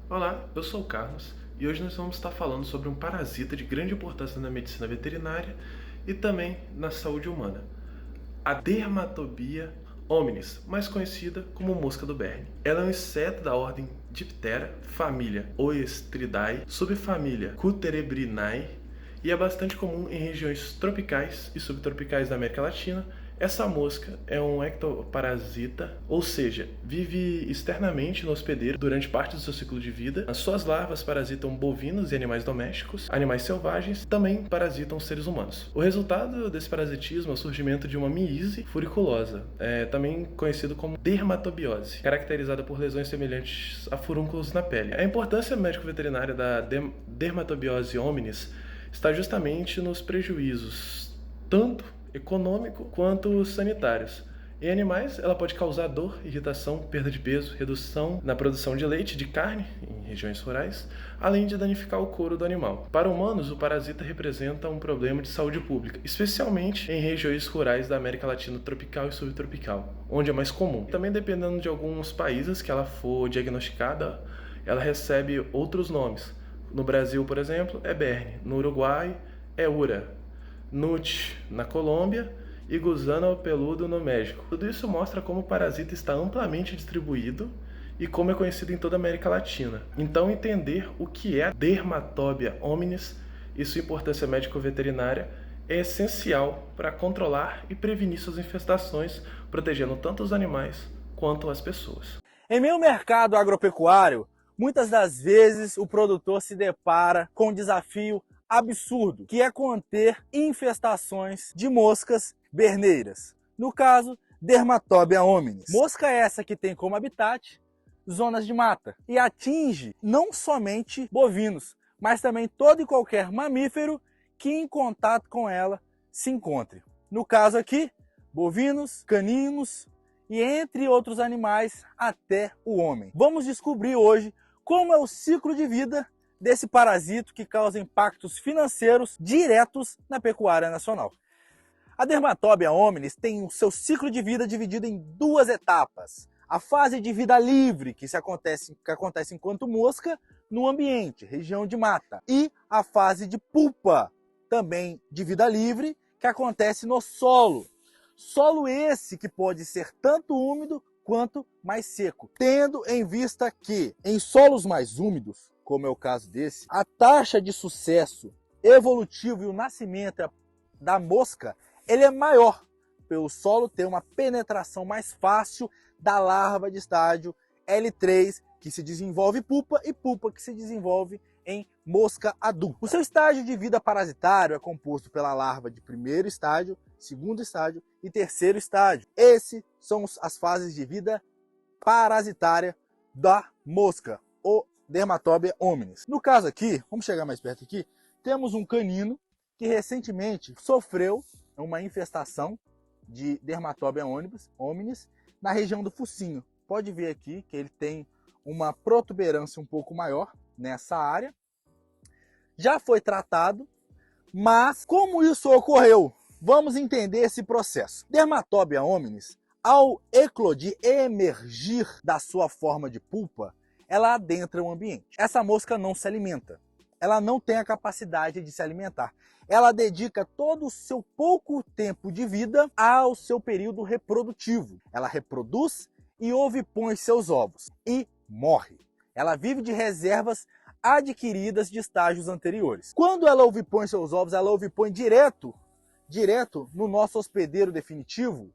Olá, eu sou o Carlos e hoje nós vamos estar falando sobre um parasita de grande importância na medicina veterinária e também na saúde humana, a Dermatobia hominis, mais conhecida como mosca do Berne. Ela é um inseto da ordem Diptera, família Oestridae, subfamília Cuterebrinae e é bastante comum em regiões tropicais e subtropicais da América Latina. Essa mosca é um ectoparasita, ou seja, vive externamente no hospedeiro durante parte do seu ciclo de vida. As suas larvas parasitam bovinos e animais domésticos, animais selvagens, também parasitam seres humanos. O resultado desse parasitismo é o surgimento de uma miíse furiculosa, também conhecido como dermatobiose, caracterizada por lesões semelhantes a furúnculos na pele. A importância médico-veterinária da dermatobiose hominis está justamente nos prejuízos, tanto econômico quanto sanitários. Em animais, ela pode causar dor, irritação, perda de peso, redução na produção de leite e de carne em regiões rurais, além de danificar o couro do animal. Para humanos, o parasita representa um problema de saúde pública, especialmente em regiões rurais da América Latina tropical e subtropical, onde é mais comum. Também dependendo de alguns países que ela for diagnosticada, ela recebe outros nomes. No Brasil, por exemplo, é Berne. No Uruguai, é Ura. Nut na Colômbia e Gusano peludo no México. Tudo isso mostra como o parasita está amplamente distribuído e como é conhecido em toda a América Latina. Então, entender o que é a Dermatobia hominis e sua importância médico-veterinária é essencial para controlar e prevenir suas infestações, protegendo tanto os animais quanto as pessoas. Em meio mercado agropecuário, muitas das vezes o produtor se depara com um desafio absurdo, que é conter infestações de moscas berneiras. No caso, Dermatobia hominis. Mosca essa que tem como habitat zonas de mata e atinge não somente bovinos, mas também todo e qualquer mamífero que em contato com ela se encontre. No caso aqui, bovinos, caninos e entre outros animais até o homem. Vamos descobrir hoje como é o ciclo de vida desse parasito que causa impactos financeiros diretos na pecuária nacional. A Dermatobia hominis tem o seu ciclo de vida dividido em duas etapas. A fase de vida livre, que acontece enquanto mosca no ambiente, região de mata. E a fase de pupa, também de vida livre, que acontece no solo. Solo esse que pode ser tanto úmido quanto mais seco. Tendo em vista que em solos mais úmidos, como é o caso desse, a taxa de sucesso evolutivo e o nascimento da mosca ele é maior, pelo solo ter uma penetração mais fácil da larva de estágio L3, que se desenvolve pupa, e pupa que se desenvolve em mosca adulta. O seu estágio de vida parasitário é composto pela larva de primeiro estágio, segundo estágio e terceiro estágio. Esses são as fases de vida parasitária da mosca, o Dermatobia hominis. No caso aqui, vamos chegar mais perto aqui, temos um canino que recentemente sofreu uma infestação de Dermatobia hominis na região do focinho. Pode ver aqui que ele tem uma protuberância um pouco maior nessa área. Já foi tratado, mas como isso ocorreu? Vamos entender esse processo. Dermatobia hominis, ao eclodir e emergir da sua forma de pulpa, ela adentra o ambiente. Essa mosca não se alimenta. Ela não tem a capacidade de se alimentar. Ela dedica todo o seu pouco tempo de vida ao seu período reprodutivo. Ela reproduz e ovipõe seus ovos e morre. Ela vive de reservas adquiridas de estágios anteriores. Quando ela ovipõe seus ovos, ela ovipõe direto no nosso hospedeiro definitivo?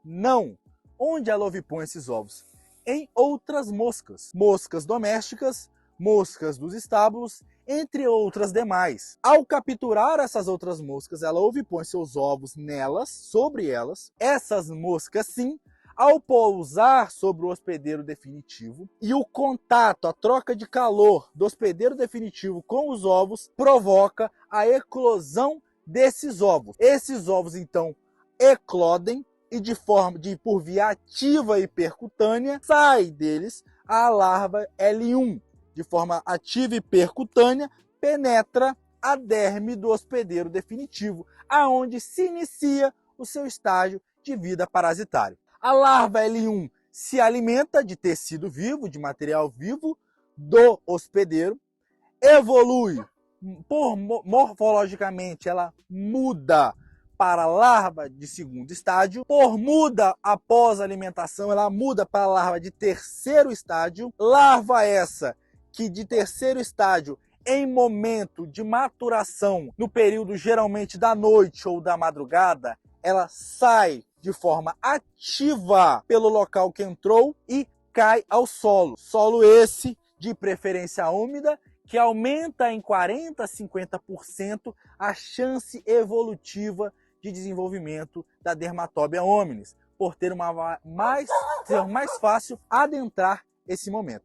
Não. Onde ela ovipõe esses ovos? Em outras moscas. Moscas domésticas, moscas dos estábulos, entre outras demais. Ao capturar essas outras moscas, ela ovipõe seus ovos nelas, sobre elas. Essas moscas, sim, ao pousar sobre o hospedeiro definitivo e o contato, a troca de calor do hospedeiro definitivo com os ovos, provoca a eclosão desses ovos. Esses ovos, então, eclodem e por via ativa e percutânea, sai deles a larva L1. De forma ativa e percutânea, penetra a derme do hospedeiro definitivo, aonde se inicia o seu estágio de vida parasitário. A larva L1 se alimenta de tecido vivo, de material vivo, do hospedeiro, evolui, morfologicamente ela muda para larva de segundo estágio, muda após a alimentação, ela muda para larva de terceiro estágio, larva essa que de terceiro estágio, em momento de maturação, no período geralmente da noite ou da madrugada, ela sai de forma ativa pelo local que entrou e cai ao solo. Solo esse de preferência úmida, que aumenta em 40% a 50% a chance evolutiva de desenvolvimento da Dermatobia hominis, por ter ser mais fácil adentrar esse momento.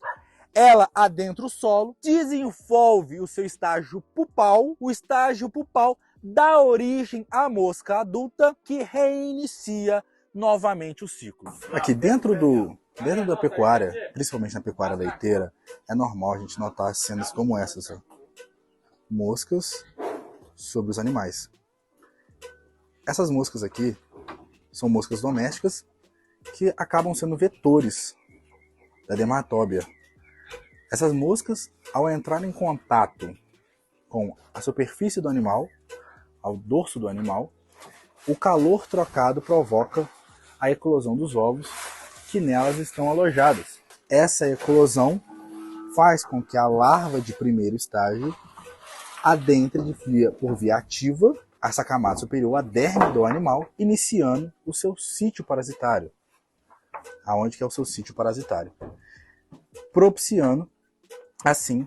Ela adentra o solo, desenvolve o seu estágio pupal, o estágio pupal dá origem à mosca adulta, que reinicia novamente o ciclo. Aqui dentro da pecuária, principalmente na pecuária leiteira, é normal a gente notar cenas como essas, ó. Moscas sobre os animais. Essas moscas aqui são moscas domésticas que acabam sendo vetores da dermatóbia. Essas moscas, ao entrar em contato com a superfície do animal, ao dorso do animal, o calor trocado provoca a eclosão dos ovos que nelas estão alojadas. Essa eclosão faz com que a larva de primeiro estágio adentre por via ativa essa camada superior, a derme do animal, iniciando o seu sítio parasitário. Aonde que é o seu sítio parasitário? Propiciando, assim,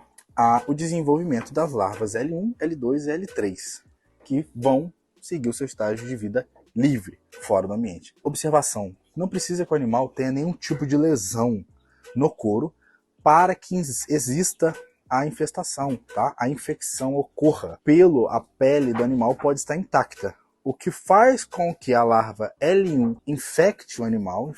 o desenvolvimento das larvas L1, L2 e L3, que vão seguir o seu estágio de vida livre, fora do ambiente. Observação: não precisa que o animal tenha nenhum tipo de lesão no couro para que exista a infestação, tá? A infecção ocorra. A pele do animal pode estar intacta. O que faz com que a larva L1 infeste o animal,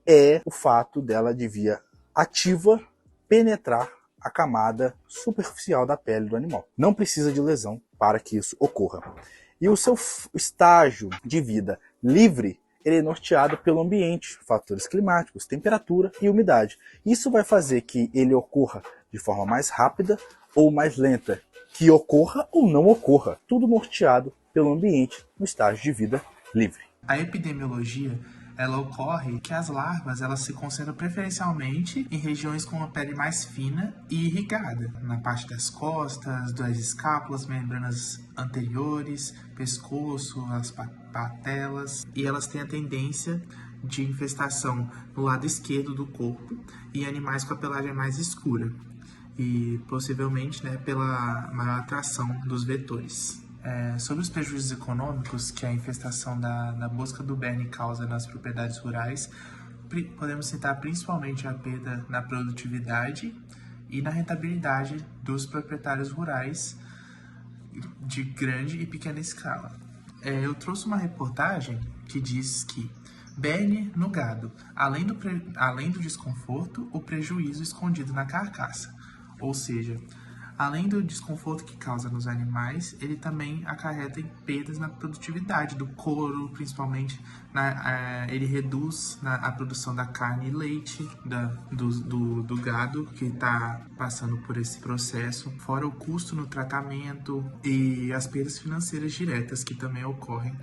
é o fato dela, de via ativa, penetrar a camada superficial da pele do animal. Não precisa de lesão para que isso ocorra. E o seu estágio de vida livre, ele é norteado pelo ambiente, fatores climáticos, temperatura e umidade. Isso vai fazer que ele ocorra de forma mais rápida ou mais lenta, que ocorra ou não ocorra, tudo norteado pelo ambiente no estágio de vida livre. A epidemiologia, ela ocorre que as larvas elas se concentram preferencialmente em regiões com uma pele mais fina e irrigada, na parte das costas, das escápulas, membranas anteriores, pescoço, as patelas, e elas têm a tendência de infestação no lado esquerdo do corpo e animais com a pelagem mais escura, e possivelmente, pela maior atração dos vetores. Sobre os prejuízos econômicos que a infestação da mosca do Berne causa nas propriedades rurais, podemos citar principalmente a perda na produtividade e na rentabilidade dos proprietários rurais de grande e pequena escala. Eu trouxe uma reportagem que diz que Berne no gado, além do desconforto, o prejuízo escondido na carcaça. Ou seja, além do desconforto que causa nos animais, ele também acarreta em perdas na produtividade do couro, principalmente ele reduz a produção da carne e leite do gado que está passando por esse processo, fora o custo no tratamento e as perdas financeiras diretas que também ocorrem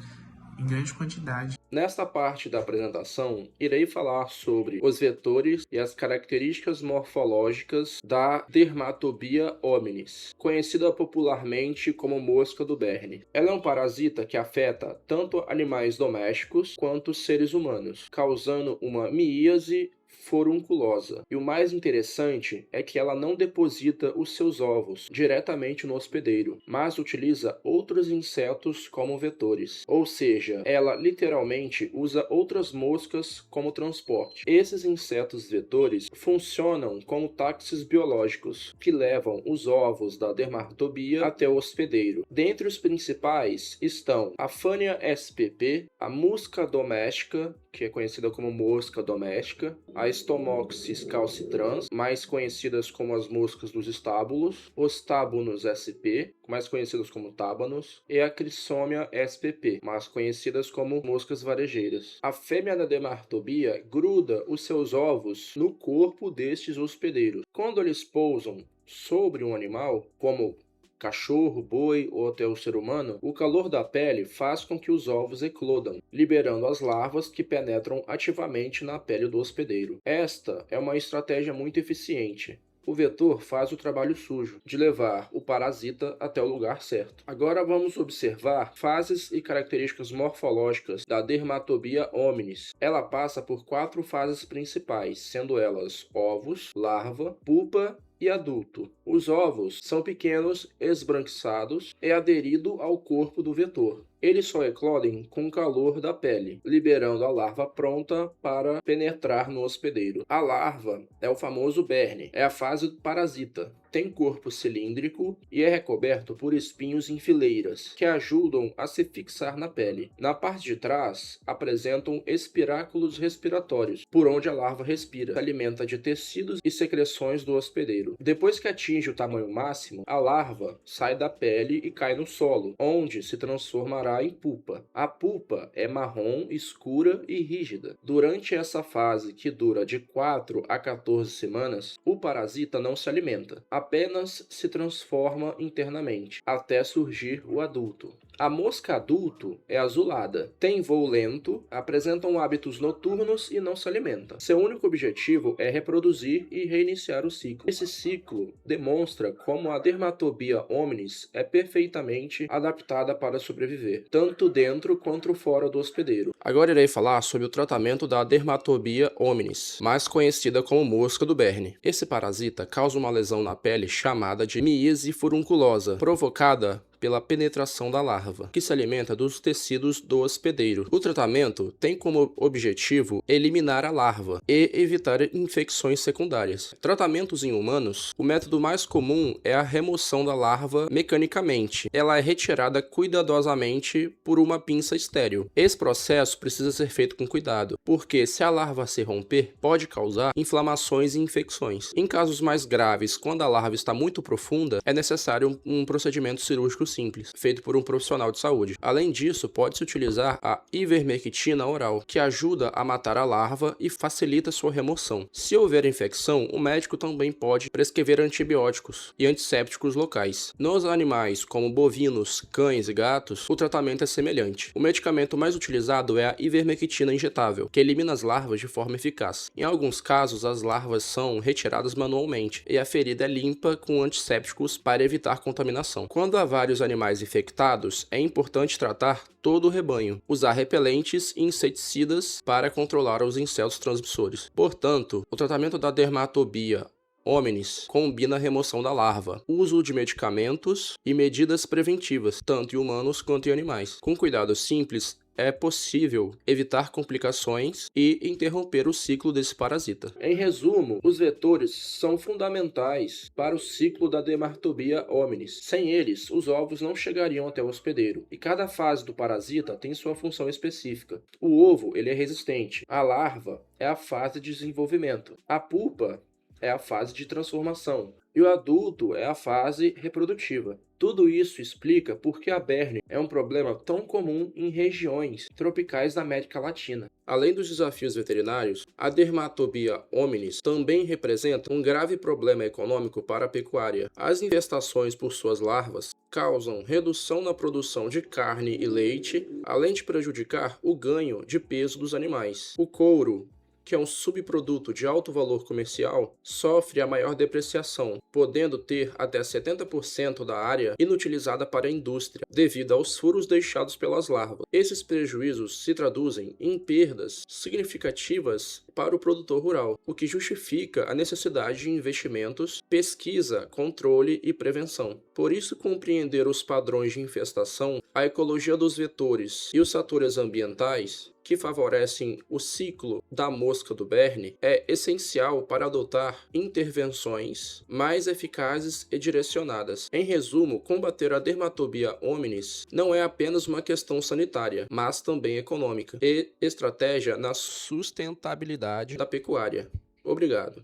em grande quantidade. Nesta parte da apresentação, irei falar sobre os vetores e as características morfológicas da Dermatobia hominis, conhecida popularmente como mosca do Berne. Ela é um parasita que afeta tanto animais domésticos quanto seres humanos, causando uma miíase forunculosa. E o mais interessante é que ela não deposita os seus ovos diretamente no hospedeiro, mas utiliza outros insetos como vetores. Ou seja, ela literalmente usa outras moscas como transporte. Esses insetos vetores funcionam como táxis biológicos, que levam os ovos da dermatobia até o hospedeiro. Dentre os principais estão a Fania spp, a musca doméstica, que é conhecida como mosca doméstica, a Stomoxys calcitrans, mais conhecidas como as moscas dos estábulos, os Tabanus sp, mais conhecidas como tábanos, e a Crisomia spp, mais conhecidas como moscas varejeiras. A fêmea da dermatobia gruda os seus ovos no corpo destes hospedeiros. Quando eles pousam sobre um animal, como cachorro, boi ou até o ser humano, o calor da pele faz com que os ovos eclodam, liberando as larvas que penetram ativamente na pele do hospedeiro. Esta é uma estratégia muito eficiente. O vetor faz o trabalho sujo, de levar o parasita até o lugar certo. Agora vamos observar fases e características morfológicas da Dermatobia hominis. Ela passa por 4 fases principais, sendo elas ovos, larva, pupa e adulto. Os ovos são pequenos, esbranquiçados e aderidos ao corpo do vetor. Eles só eclodem com o calor da pele, liberando a larva pronta para penetrar no hospedeiro. A larva é o famoso berne, é a fase do parasita. Tem corpo cilíndrico e é recoberto por espinhos em fileiras, que ajudam a se fixar na pele. Na parte de trás, apresentam espiráculos respiratórios, por onde a larva respira, se alimenta de tecidos e secreções do hospedeiro. Depois que atinge o tamanho máximo, a larva sai da pele e cai no solo, onde se transformará em pupa. A pupa é marrom, escura e rígida. Durante essa fase, que dura de 4 a 14 semanas, o parasita não se alimenta, apenas se transforma internamente, até surgir o adulto. A mosca adulto é azulada, tem voo lento, apresentam hábitos noturnos e não se alimenta. Seu único objetivo é reproduzir e reiniciar o ciclo. Esse ciclo demonstra como a Dermatobia hominis é perfeitamente adaptada para sobreviver, tanto dentro quanto fora do hospedeiro. Agora irei falar sobre o tratamento da Dermatobia hominis, mais conhecida como mosca do berne. Esse parasita causa uma lesão na pele chamada de miíase furunculosa, provocada pela penetração da larva, que se alimenta dos tecidos do hospedeiro. O tratamento tem como objetivo eliminar a larva e evitar infecções secundárias. Tratamentos em humanos, o método mais comum é a remoção da larva mecanicamente. Ela é retirada cuidadosamente por uma pinça estéril. Esse processo precisa ser feito com cuidado, porque se a larva se romper, pode causar inflamações e infecções. Em casos mais graves, quando a larva está muito profunda, é necessário um procedimento cirúrgico simples, feito por um profissional de saúde. Além disso, pode-se utilizar a ivermectina oral, que ajuda a matar a larva e facilita sua remoção. Se houver infecção, o médico também pode prescrever antibióticos e antissépticos locais. Nos animais, como bovinos, cães e gatos, o tratamento é semelhante. O medicamento mais utilizado é a ivermectina injetável, que elimina as larvas de forma eficaz. Em alguns casos, as larvas são retiradas manualmente e a ferida é limpa com antissépticos para evitar contaminação. Quando há vários animais infectados, é importante tratar todo o rebanho, usar repelentes e inseticidas para controlar os insetos transmissores. Portanto, o tratamento da Dermatobia hominis combina a remoção da larva, uso de medicamentos e medidas preventivas, tanto em humanos quanto em animais. Com cuidados simples, é possível evitar complicações e interromper o ciclo desse parasita. Em resumo, os vetores são fundamentais para o ciclo da Dermatobia hominis. Sem eles, os ovos não chegariam até o hospedeiro, e cada fase do parasita tem sua função específica. O ovo, ele é resistente. A larva é a fase de desenvolvimento. A pupa é a fase de transformação. E o adulto é a fase reprodutiva. Tudo isso explica por que a berne é um problema tão comum em regiões tropicais da América Latina. Além dos desafios veterinários, a Dermatobia hominis também representa um grave problema econômico para a pecuária. As infestações por suas larvas causam redução na produção de carne e leite, além de prejudicar o ganho de peso dos animais. O couro, que é um subproduto de alto valor comercial, sofre a maior depreciação, podendo ter até 70% da área inutilizada para a indústria, devido aos furos deixados pelas larvas. Esses prejuízos se traduzem em perdas significativas para o produtor rural, o que justifica a necessidade de investimentos, pesquisa, controle e prevenção. Por isso, compreender os padrões de infestação, a ecologia dos vetores e os fatores ambientais que favorecem o ciclo da mosca do berne, é essencial para adotar intervenções mais eficazes e direcionadas. Em resumo, combater a Dermatobia hominis não é apenas uma questão sanitária, mas também econômica e estratégia na sustentabilidade da pecuária. Obrigado.